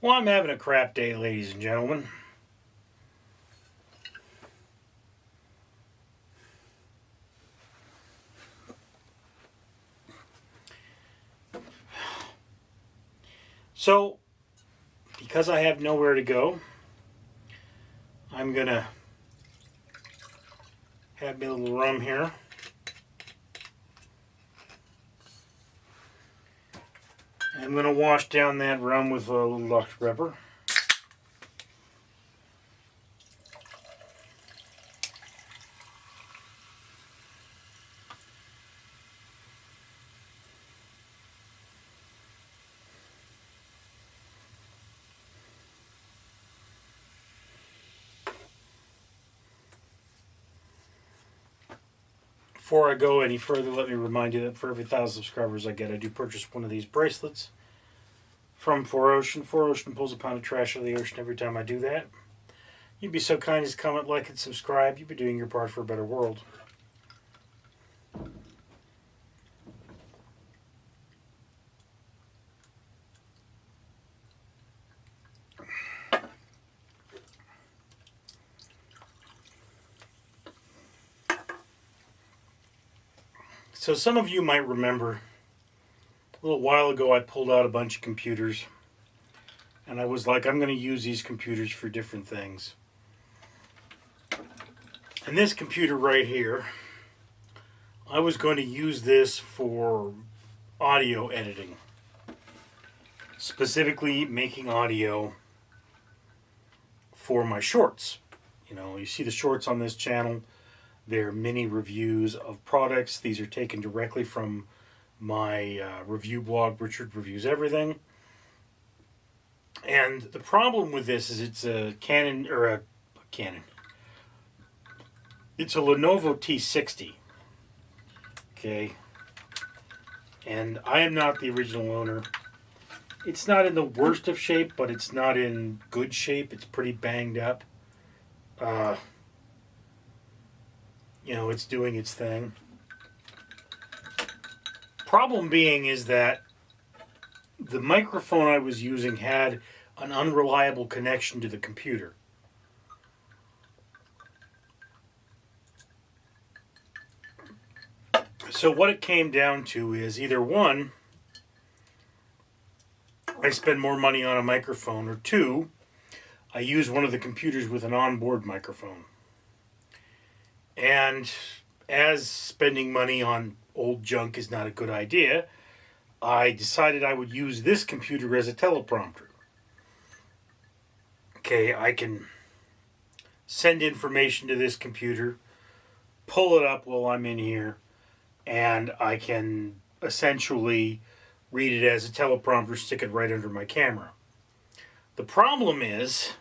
Well, I'm having a crap day, ladies and gentlemen. So, because I have nowhere to go, I'm going to have my little rum here. I'm going to wash down that rum with a little Dr. Pepper. Before I go any further, let me remind you that for every 1,000 subscribers I get, I do purchase one of these bracelets from 4Ocean. 4Ocean pulls a pound of trash out of the ocean every time I do that. You'd be so kind as comment, like, and subscribe. You'd be doing your part for a better world. So some of you might remember a little while ago I pulled out a bunch of computers and I was like, I'm going to use these computers for different things. And this computer right here, I was going to use this for audio editing. Specifically making audio for my shorts. You know, you see the shorts on this channel. They're mini reviews of products. These are taken directly from my review blog, Richard Reviews Everything. And the problem with this is it's a Canon. It's a Lenovo T60. Okay. And I am not the original owner. It's not in the worst of shape, but it's not in good shape. It's pretty banged up. You know, it's doing its thing. Problem being is that the microphone I was using had an unreliable connection to the computer. So what it came down to is either one, I spend more money on a microphone, or two, I use one of the computers with an onboard microphone. And as spending money on old junk is not a good idea, I decided I would use this computer as a teleprompter. Okay, I can send information to this computer, pull it up while I'm in here, and I can essentially read it as a teleprompter, stick it right under my camera. The problem is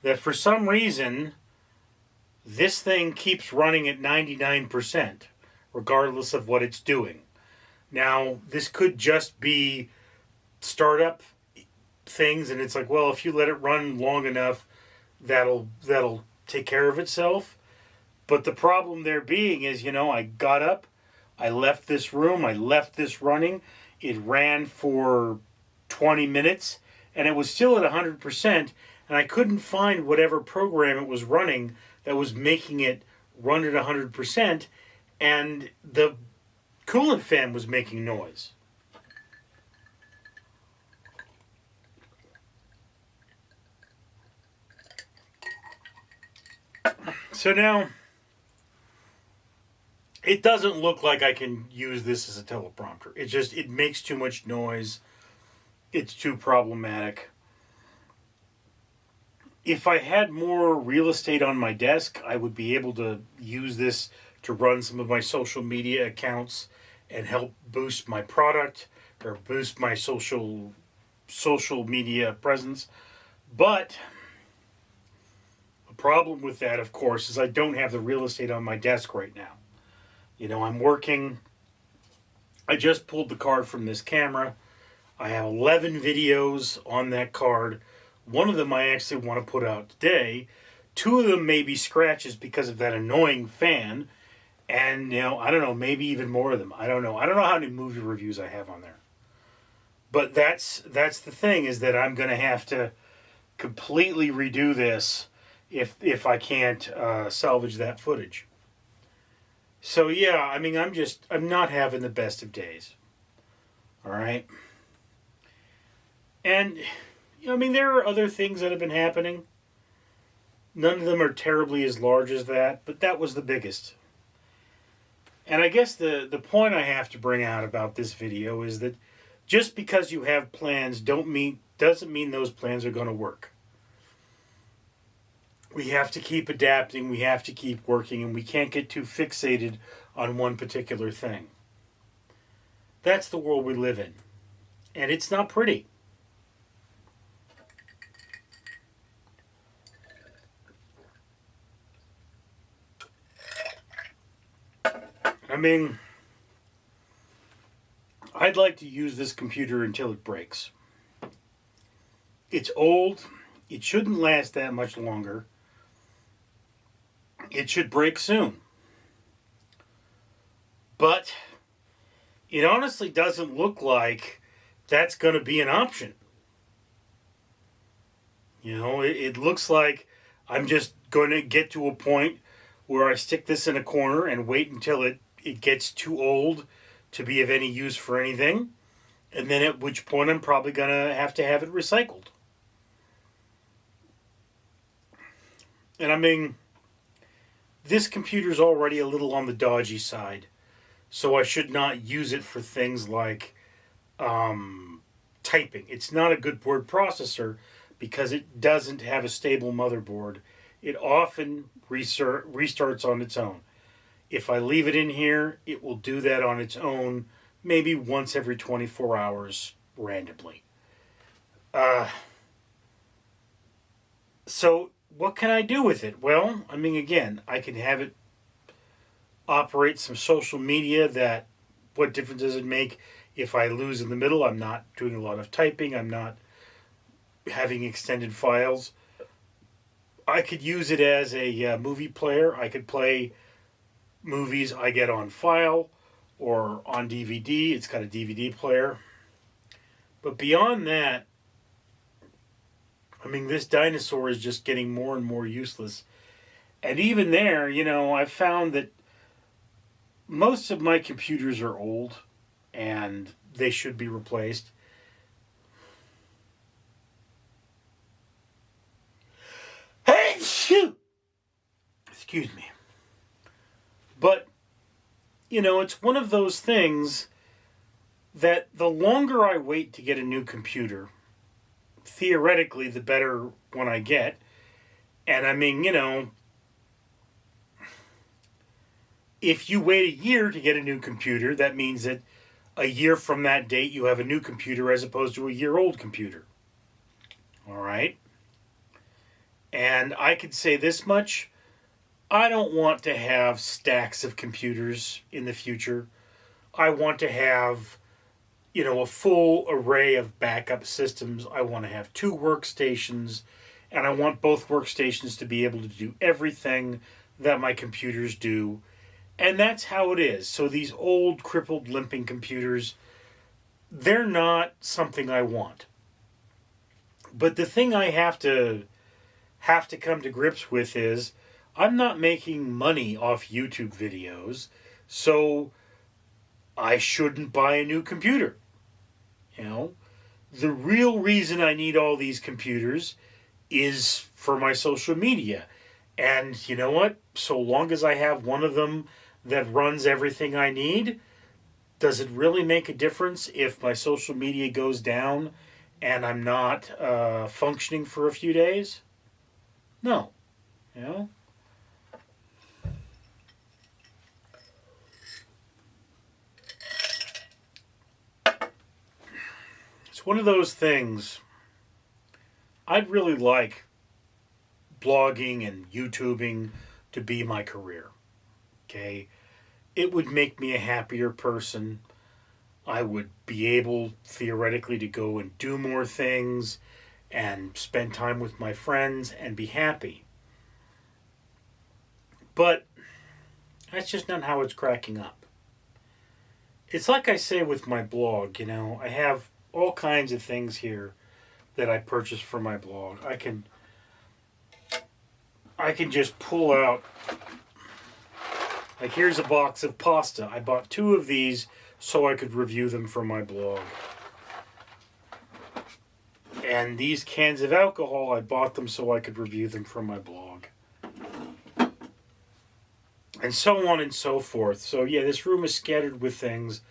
that for some reason, this thing keeps running at 99%, regardless of what it's doing. Now, this could just be startup things, and it's like, well, if you let it run long enough, that'll take care of itself. But the problem there being is, you know, I got up, I left this room, I left this running, it ran for 20 minutes, and it was still at 100%, and I couldn't find whatever program it was running that was making it run at 100%, and the coolant fan was making noise. So now, it doesn't look like I can use this as a teleprompter. It makes too much noise. It's too problematic. If I had more real estate on my desk, I would be able to use this to run some of my social media accounts and help boost my product or boost my social media presence. But the problem with that, of course, is I don't have the real estate on my desk right now. You know, I'm working. I just pulled the card from this camera. I have 11 videos on that card. One of them I actually want to put out today. Two of them may be scratches because of that annoying fan. And, you know, I don't know, maybe even more of them. I don't know. I don't know how many movie reviews I have on there. But that's the thing, is that I'm going to have to completely redo this if I can't salvage that footage. So yeah, I mean, I'm not having the best of days. All right. And I mean, there are other things that have been happening. None of them are terribly as large as that, but that was the biggest. And I guess the point I have to bring out about this video is that just because you have plans doesn't mean those plans are going to work. We have to keep adapting, we have to keep working, and we can't get too fixated on one particular thing. That's the world we live in. And it's not pretty. I mean, I'd like to use this computer until it breaks. It's old. It shouldn't last that much longer. It should break soon. But it honestly doesn't look like that's going to be an option. You know, it looks like I'm just going to get to a point where I stick this in a corner and wait until it gets too old to be of any use for anything. And then at which point I'm probably going to have it recycled. And I mean, this computer's already a little on the dodgy side. So I should not use it for things like typing. It's not a good word processor because it doesn't have a stable motherboard. It often restarts on its own. If I leave it in here, it will do that on its own, maybe once every 24 hours randomly. So what can I do with it? Well, I mean, again, I can have it operate some social media. That, what difference does it make if I lose in the middle? I'm not doing a lot of typing. I'm not having extended files. I could use it as a movie player. I could play movies I get on file or on DVD. It's got a DVD player. But beyond that, I mean, this dinosaur is just getting more and more useless. And even there, you know, I've found that most of my computers are old and they should be replaced. Hey, shoot! Excuse me. But, you know, it's one of those things that the longer I wait to get a new computer, theoretically, the better one I get. And I mean, you know, if you wait a year to get a new computer, that means that a year from that date you have a new computer as opposed to a year-old computer. All right? And I could say this much: I don't want to have stacks of computers in the future. I want to have, you know, a full array of backup systems. I want to have 2 workstations, and I want both workstations to be able to do everything that my computers do. And that's how it is. So these old, crippled, limping computers, they're not something I want. But the thing I have to come to grips with is I'm not making money off YouTube videos, so I shouldn't buy a new computer. You know, the real reason I need all these computers is for my social media. And you know what? So long as I have one of them that runs everything I need, does it really make a difference if my social media goes down and I'm not functioning for a few days? No. You know? It's one of those things. I'd really like blogging and YouTubing to be my career. Okay? It would make me a happier person. I would be able, theoretically, to go and do more things and spend time with my friends and be happy. But that's just not how it's cracking up. It's like I say with my blog, you know, I have all kinds of things here that I purchased for my blog. I can just pull out, like, here's a box of pasta. I bought 2 of these so I could review them for my blog. And these cans of alcohol, I bought them so I could review them for my blog. And so on and so forth. So yeah, this room is scattered with things.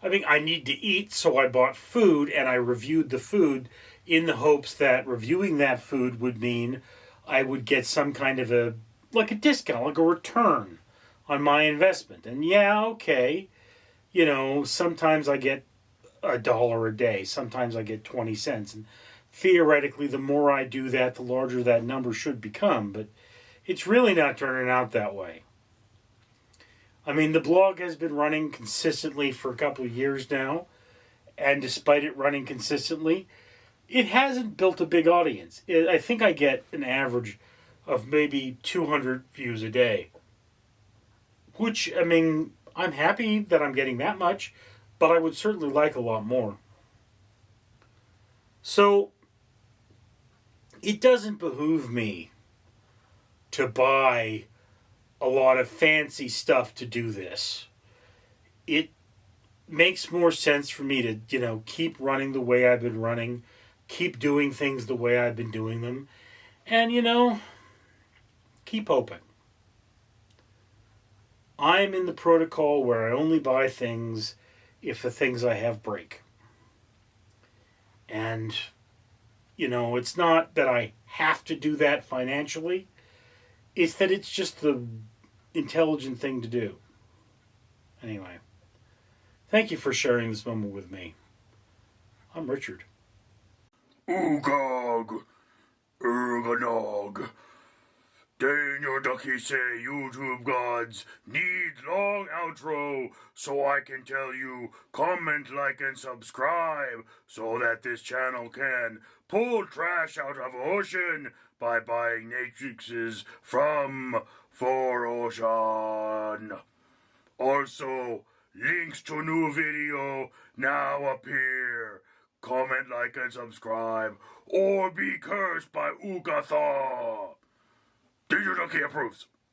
I mean, I need to eat, so I bought food and I reviewed the food in the hopes that reviewing that food would mean I would get some kind of a discount, like a return on my investment. And yeah, okay, sometimes I get $1 a day, sometimes I get 20 cents. And theoretically, the more I do that, the larger that number should become. But it's really not turning out that way. I mean, the blog has been running consistently for a couple of years now. And despite it running consistently, it hasn't built a big audience. I think I get an average of maybe 200 views a day. Which, I mean, I'm happy that I'm getting that much, but I would certainly like a lot more. So, it doesn't behoove me to buy a lot of fancy stuff to do this. It makes more sense for me to, keep running the way I've been running, keep doing things the way I've been doing them, and, keep hoping. I'm in the protocol where I only buy things if the things I have break. And, it's not that I have to do that financially. It's that it's just the intelligent thing to do. Anyway, thank you for sharing this moment with me. I'm Richard. Oogog, Erganog. Daniel Ducky say YouTube gods need long outro so I can tell you comment, like, and subscribe so that this channel can pull trash out of ocean by buying matrices from For Ocean. Also, links to new video now appear. Comment, like, and subscribe, or be cursed by Ugatha. Danger Ducky approves.